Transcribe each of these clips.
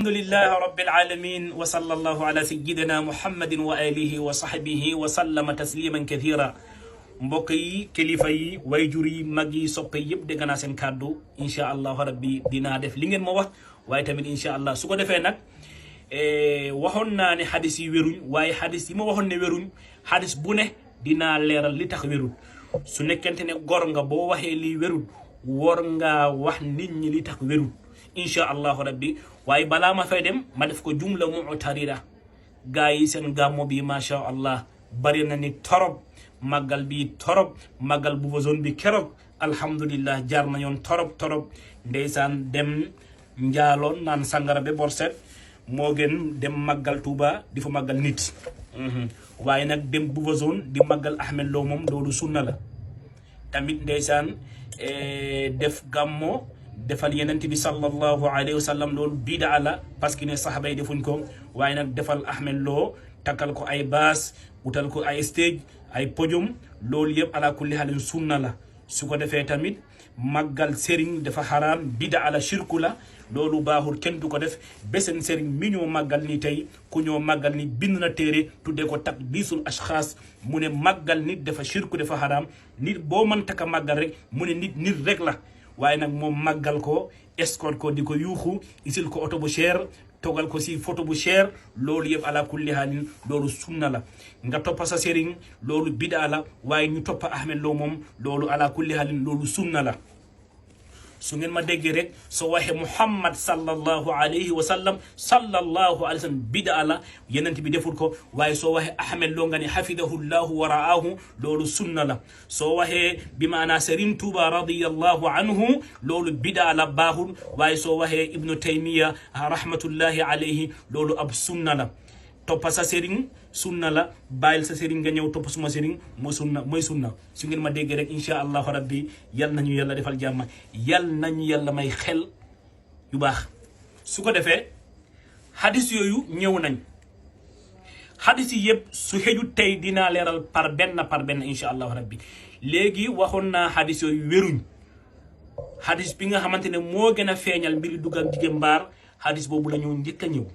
الحمد لله رب العالمين وصلى الله على سيدنا محمد وآله وصحبه وسلم تسليما كثيرا mbokk kilifa yi wayjur yi mag yi soppe yëpp dégg naa seen kàddu incha allahu rabbi dinaa def li ngeen ma wax waaye tamit incha allah su ko defee nag waxoon naa ne xadis yi wéruñ waaye xadis yi ma waxoon ne wéruñ xadis bu ne dinaa leeral li tax wérul su nekkente ne gor nga boo waxee lii wérul war ngaa wax nit ñi li tax wérul incha allahu rabbi waaye balaa ma fay dem ma def ko jumla mu'tarida gaa yi seen gàmmo bi macha allah bari na ni torop màggal bi torop màggal bu zone bi keroog alhamdulillah jaar na yoon torop ndeysaan dem njaaloon naan sangara be borset moo gën dem màggal Tuuba di fa màggal nit waaye nag dem bu zone di màggal Ahmed Lo moom loolu sunna la tamit ndeysaan def gàmmo defal yenent bi sallallahu alayhi wa sallam loolu bidaa la parce que ne saxaba yi defuñ ko waaye nag defal Ahmed Lo takkal ko ay baas utal ko ay stage ay podium loolu yëpp ala kulli halin sunna la su ko defee tamit màggal sëriñ dafa xaraam bidaa la shirku la loolu baaxul kenn du ko def beseen sëriñ mi ñoo màggal ni tey ku ñoo màggal ni bind na téere tuddee ko taqdisul ashxaas mu ne màggal nit dafa shirku dafa xaraam nit boo mën taka màggal rek mu ne nit rek la waaye nag moom màggal ko escort ko di ko yuuxu isil ko oto bu cher togal ko si photo bu cher loolu yëpp ala kulli halin loolu sunna la nga toppa sa sëriñ loolu bidaa la waaye ñu toppa Ahmed Lo moom loolu ala kulli halin loolu sunna la su ngeen ma déggee rek soo waxee Muhammad sallallahu alayhi wa sallam bidaa la yenent bi deful ko waaye soo waxee Ahmed Lo nga ne hafidahullahu wa ra'ahu loolu sunna la soo waxee bi maanaa Serigne Touba radiyallahu anhu loolu bidaa la baaxul waaye soo waxee Ibnu Taymiya rahmatullahi alayhi loolu ab sunna la toppa sa sëriñ sunna la bàyyil sa sëriñ nga ñëw topp suma sëriñ mooy sunna su ngeen ma déggee rek incha allahu rabbi yal nañu yàlla defal jàmm yal nañu yàlla may xel yu baax su ko defee xadis yooyu ñëw nañ xadis yi yëpp su xëju tey dinaa leeral par benn incha allahu rabbi léegi waxoon naa xadis yooyu wéruñ xadis bi nga xamante ne moo gën a feeñal mbiri dugal jigéen mbaar xadis boobu la ñu njëkk a ñëw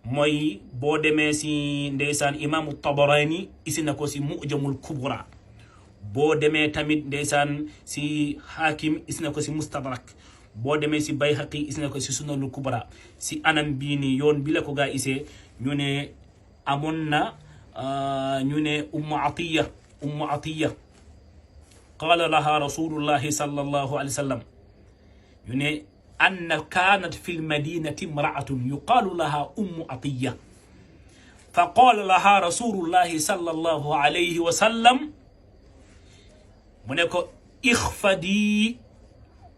mooy boo demee si ndeysaan imaamu Tabarani isi na ko si mujamul kubra boo demee tamit ndeysaan si hakim isi na ko si mustadrak boo demee si bayhaqi isi na ko si sunanul kubra si anam bii ni yoon bi la ko gaa isee ñu ne amoon na ñu ne ummu atiya qala laha rasulullahi sallallahu alayhi wa sallam ñu ne أن كانت في المدينة امرأة يقال لها عطية فقال لها رسول الله صلى الله عليه وسلم منكو اخفدي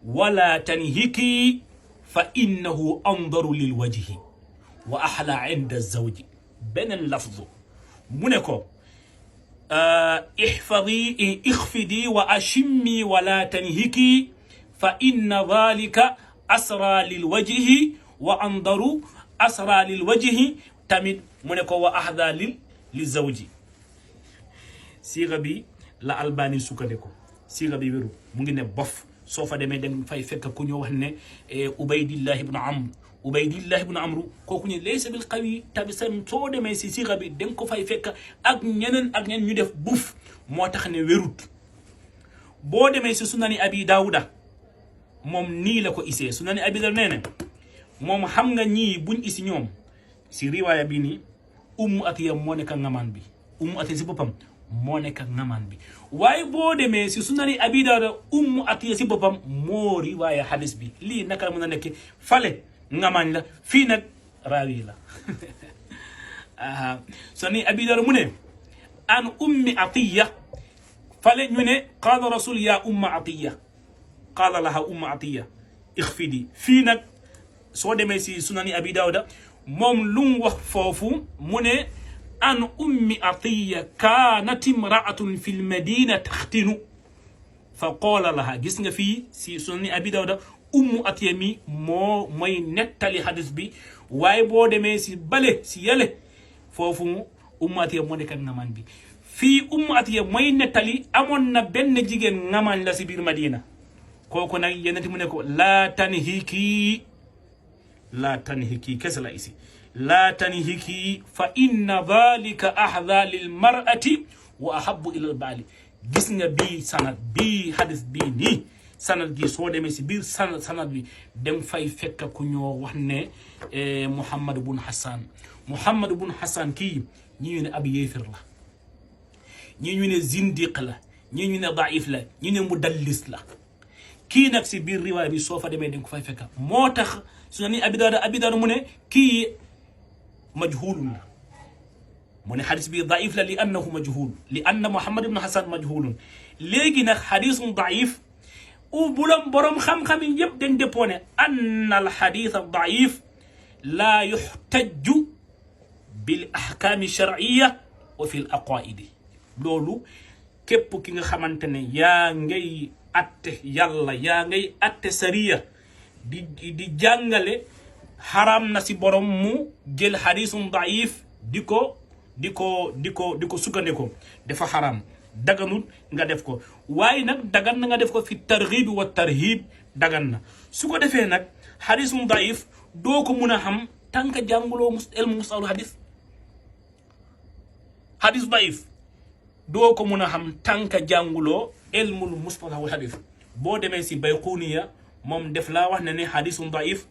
ولا تنهكي فإنه أنظر للوجه وأحلى عند الزوج بين اللفظ منكو اخفدي وأشمي ولا تنهكي فإن ذلك asra lil wajhi wa andaru asra lil wajhi tamit mu ne ko wa ahda li zawji siiga bi la Albani sukkandiku siiga bi wéru mu ngi ne bof soo fa demee dem fay fekk ku ñu wax ne Ubaydillah ibn Amru kooku ñu laysa bil qawi tabi sam soo demee si siiga bi danga ko fay fekk ak ñeneen ñu def buuf moo tax ne wérut boo demee si sunani Abi Daawuda moom nii la ko isee su na ne abidal nee na moom xam nga ñii buñ isi ñoom si riwaaya bi nii Ummu Atiya moo nekk ngamaan bi Ummu Atiya si boppam moo nekk ngamaan bi waaye boo demee si sunani Abi Daawuda Ummu Atiya si boppam moo riwaaya hadis bi lii naka la mën a nekk fale ngamaan la fii nag raawi la sunani Abi Daawuda mu ne an Ummi Atiya fale ñu ne qaala rasul ya Umma Atiya qaala laha Ummu Atiya ixfidi fii nag soo demee si sunani Abi Daawuda moom lu mu wax foofu mu ne an Ummi Atiya kaanat imraatun fi lmadina taxtinu fa qaala laha gis nga fii si sunani Abi Daawuda Ummu Atiya mi mooy nettali hadis bi waaye boo demee si bale si yale foofu Ummu Atiya moo nekk ak ngamaan bi fii Ummu Atiya mooy nettali amoon na benn jigéen ngamaan la si biir Madina kooku nag yeneen mu ne ko laa tanhiki لا تنهكي كسلا إسي لا تنهكي فإن ذلك أحذى للمرأة وأحب إلى البال جسنا بي سند بي حدث بي ني sanad gi soo demee si biir sanad bi dem fay fekk ku ñoo wax ne Muhammad bun Hassan kii ñi ñu ne ab yéefir la ñi ñu ne zindiq la ñi ñu ne daif la ñi ne mudallis la kii nag si biir riwaay bi soo fa demee dañ ko fay fekk moo tax su ne Abi Daawuda mu ne kii majhulun la mu ne xadis bi daif la li annahu majhul li anna Muhammad ibn Hassan majhulun léegi nag xadisun daif وبلم برم خم يبدن دبونه أن الحديث الضعيف لا يحتج بالأحكام الشرعية وفي الأقائد لولو كيبو كيغا خمانتني يا ngay atte yalla ya ngay atte sariya di jangale haram na si borom mu jël hadithun daif diko sukandeko dafa haram daganul nga def ko waaye nag dagan na nga def ko fi targhib wa tarhib dagan na su ko defee nag hadithun daif doo ko mun a xam tànka jànguloo ilmu mustalahu hadith daif doo ko mun a xam tànka jànguloo ilmul mustalahu hadith boo demee si Bayquniya moom def laa wax ne ne hadithun daif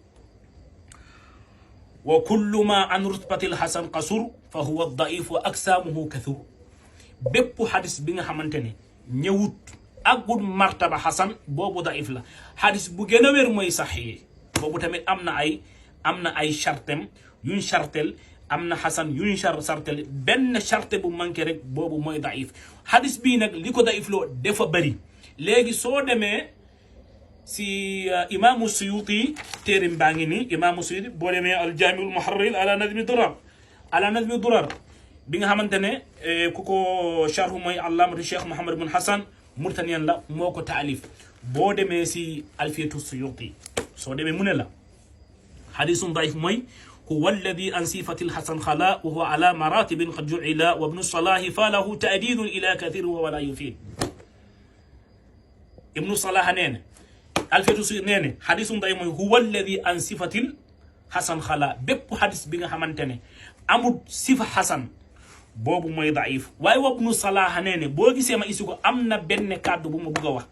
wa kullu ma an rutbatil hasan qasur fa huwa daif wa aksamuhu kathur bépp hadis bi nga xamante ne ñëwut agul martaba hasan boobu daif la hadis bu gën a wér mooy saxiix boobu tamit am na ay chartem yuñ chartel am na hasan yuñ chartel benn charte bu manqué rek boobu mooy daif hadis bii nag li ko daif loo dafa bëri léegi soo demee si imaamu Suyuti téerim baa ngi nii imaamu Suyuti boo demee al jaamiul muharrir ala nadmi durar bi nga xamante ne ku ko sharhu mooy allamatu cheikh Muhammad ibn Hassan Murtaniyan la moo ko taalif boo demee si alfiyatu Suyuti soo demee mu ne la hadisun daif mooy huwa alladi an sifatil hasan xala wa huwa ala maratibin qad ju'ila wa ibnu salahi falahu ta'didun ila kathir wa wala yufid ibnu salah nee na alfiyatu Suyuti nee na hadisun daif mooy huwa alladi an sifatil hasan xala bépp hadis bi nga xamante ne amul sifa hasan boobu mooy daif waaye wa ibnu salaha nee ne boo gisee ma isi ko am na benn kàddu bu ma bëgg a wax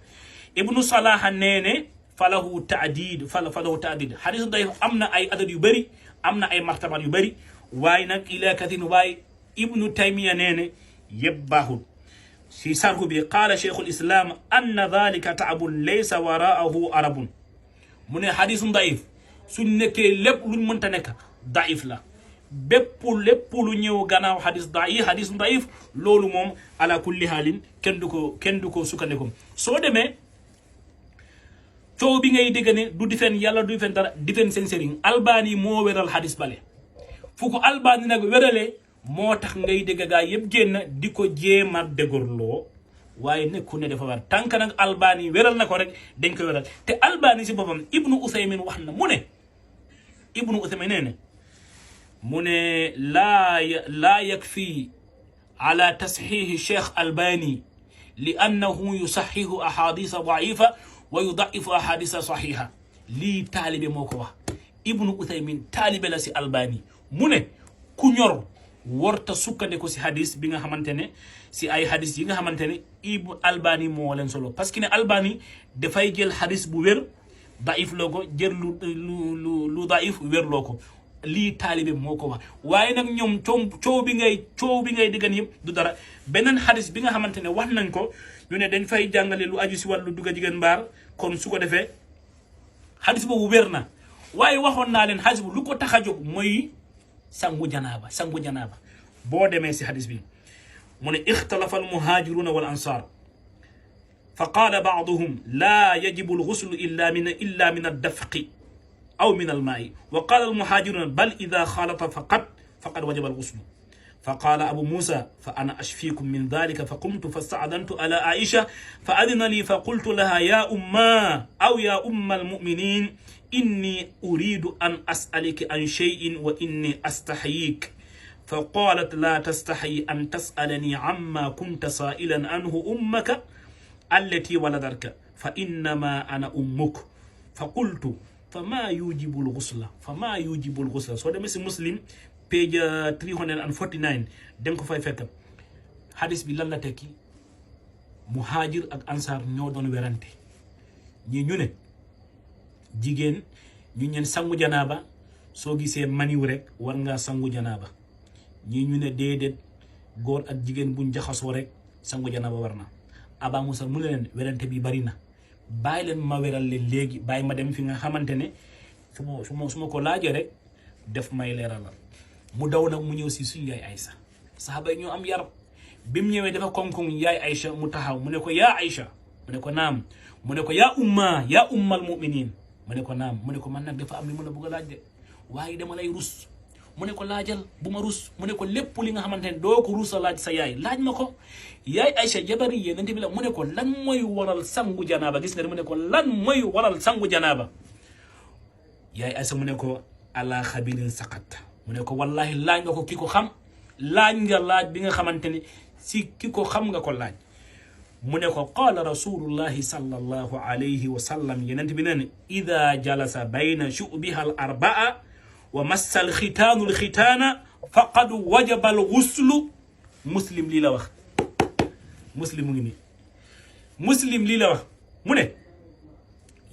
ibnu salaha nee ne falahu taadid hadisu daif am na ay adad yu bëri am na ay martabat yu bëri waaye nag ila katin waaye ibnu taymiya nee ne yëpp baaxul si sarhu bi qaala cheikhul islam anna dhalika taabun laysa waraahu arabun mu ne hadisu daif su nekkee lépp luñ mënta nekk daif la lépp lu ñëw gannaaw hadis daif loolu moom ala kulli haalin kenn du ko sukkandiko soo demee coow bi ngay dégg ne du difen yàlla du difen dara difen seen sëriñ Albani moo wéral hadis bale fu ko Albani nag wéralee moo tax ngay dégg gaa yëpp génn di ko jéem a dégorloo waaye nekku ne dafa war tànk nag Albani wéral na ko rek dañ ko wéral te Albani si boppam Ibnu Usaymin wax na mu ne Ibnu Usaymin nee ne mu ne laa yakfi ala tasxiixi cheikh Albani li annahu yusaxihu ahadisa daifa wa yudaifu ahadisa saxiha lii taalibe moo ko wax Ibnu Usaymin taalibe la si Albani mu ne ku ñor warta sukkandiku si hadis bi nga xamante ne si ay hadis yi nga xamante ne Ibnu Albani moo leen solo parce que ne Albani dafay jël hadis bu wér daif loo ko jël lu daif wér loo ko lii taalibe moo ko wax waaye nag ñoom coow bi ngay diggan yëpp du dara beneen hadis bi nga xamante ne wax nañ ko ñu ne dañ fay jàngale lu aju si wàllu dugga jigéen mbaar kon su ko defee hadis boobu wér na waaye waxoon naa leen hadis bu lu ko tax a jóg mooy sangu janaaba boo demee si hadis bi mu ne ixtalafa almuhajiruna wal ansar fa qaala baaduhum laa yajibu alxuslu illa min addafqi أو من الماء وقال المهاجرون بل إذا خالط فقد وجب الغسل فقال أبو موسى فأنا أشفيكم من ذلك فقمت فاستأذنت على عائشة فأذن لي فقلت لها يا أمّا أو يا أم المؤمنين إني أريد أن أسألك عن شيء وإني أستحييك فقالت لا تستحي أن تسألني عما كنت سائلا عنه أمك التي ولدتك فإنما أنا أمك فقلت فما يوجب الغسل فما يوجب الغسل سو دمي سي مسلم page 349 dem ko fay fekk hadith bi lan la tekki muhajir ak ansar ñoo doon werante ñi ñu ne jigéen ñu ñen sangu janaba soo gisee maniw rek war nga sangu janaba ñi ñu ne déedéet góor ak jigéen buñ jaxasoo rek sangu janaba war na Aba Musa mu leen werante bi bari na bàyyi leen ma weral leen léegi bàyyi ma dem fi nga xamante ne su ma ko laajee rek def may leeralal mu daw nag mu ñëw si suñu yaay Aïcha saxaaba yi ñoo am yar bi mu ñëwee dafa koŋ-koŋ yaay Aïcha mu taxaw mu ne ko yaa Aïcha mu ne ko naam mu ne ko yaa ummal muminin mu ne ko naam mu ne ko man nag dafa am li mën a bëgg a laaj de waaye dama lay rus mu ne ko laajal bu ma rus mu ne ko lépp li nga xamante ne doo ko rusa laaj sa yaay laaj ma ko yaay Aïcha jabari yonent bi la mu ne ko lan mooy waral sangu janaaba gis nga mu ne ko lan mooy waral sangu janaaba yaay Aïcha mu ne ko ala xabirin saqat mu ne ko wallahi laaj nga ko ki ko xam laaj nga laaj bi nga xamante ne si ki ko xam nga ko laaj mu ne ko qaala rasulullahi sallallahu alayhi wa sallam yonent bi ne ida jalasa bayna shu'biha al arbaa wa massa al xitaanu al xitaana faqad wajaba al ghuslu muslim lii la wax muslim mu ngi nii muslim lii la wax mu ne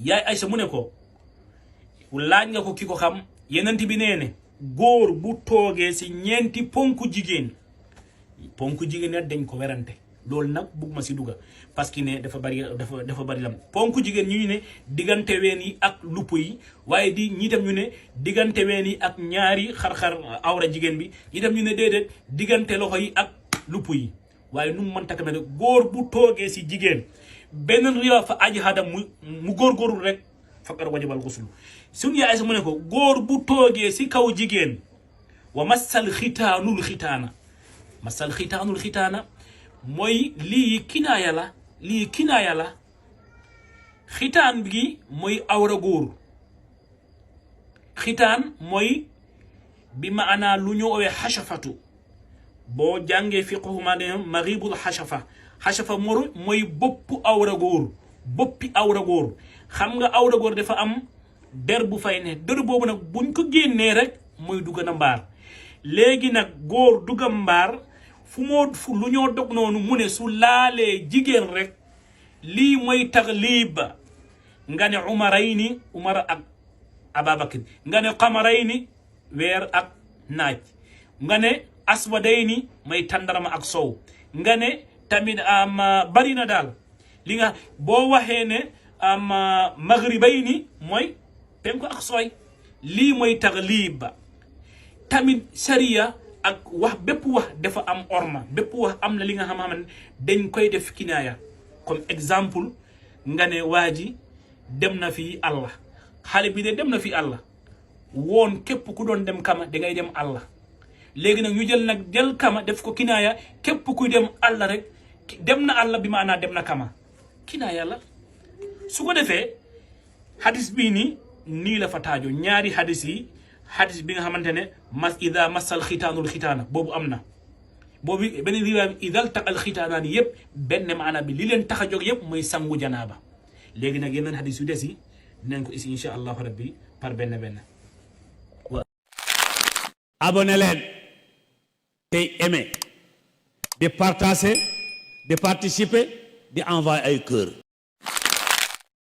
yaay Aïcha mu ne ko laaj nga ko ki ko xam yonent bi nee ne góor bu toogee si ñeenti ponku jigéen nag dañ ko werante loolu nag bugg ma si dugga parce que ne dafa bari lam ponku jigéen ñu ne diggante ween yi ak lupp yi waaye ñi tam ñu ne diggante ween yi ak ñaari xar-xar awra jigéen bi ñi tam ñu ne déedéet diggante loxo yi ak lupp yi waaye nu mu mënta tamit rek góor bu toogee si jigéen benn riwa fa aji hadam mu góorgóorlu rek faqad wajabal ghusl suñu yaay sa mu ne ko góor bu toogee si kaw jigéen wa massal xitaanul xitaana mooy lii kinaaya la xitaan bi mooy awra góor xitaan mooy bi maanaa lu ñu owee xashafatu boo jàngee fiqhu ma ne maghibul xashafa mooy boppi awra góor xam nga awra góor dafa am der bu fay ne der boobu nag buñ ko génnee rek mooy dugg na mbaar léegi nag góor dugga mbaar fu lu ñoo dog noonu mu ne su laalee jigéen rek lii mooy tagliba nga ne umar ak Ababakar nga ne qamarayni weer ak naaj nga ne aswadayni mooy tandarama ak sow nga ne tamit bari na daal li nga boo waxee ne maghribayni mooy penku ak sooy lii mooy tagliba tamit sharia ak wax bépp wax dafa am orma bépp wax am na li nga xam dañ koy def kinaaya comme exemple nga ne waa ji dem na fi Allah xale bi de dem na fi Allah woon képp ku doon dem kama dangay dem Allah léegi nag ñu jël kama def ko kinaaya képp kuy dem Allah rek dem na Allah bi maanaa dem na kama kinaaya la su ko defee hadis bii nii la fa taajo ñaari hadis yi hadis bi nga xamante ne ida massal xitaanul xitaana boobu am na boobu beneen riwaaya idal taqal xitaanaan yëpp benn maana bi li leen tax a jóg yëpp mooy sangu janaaba léegi nag yeneen hadis yu des yi dinañ ko isi insha allahu rabbi par benn abonné leen tey aimé di partager di participer di envoyer ay cœur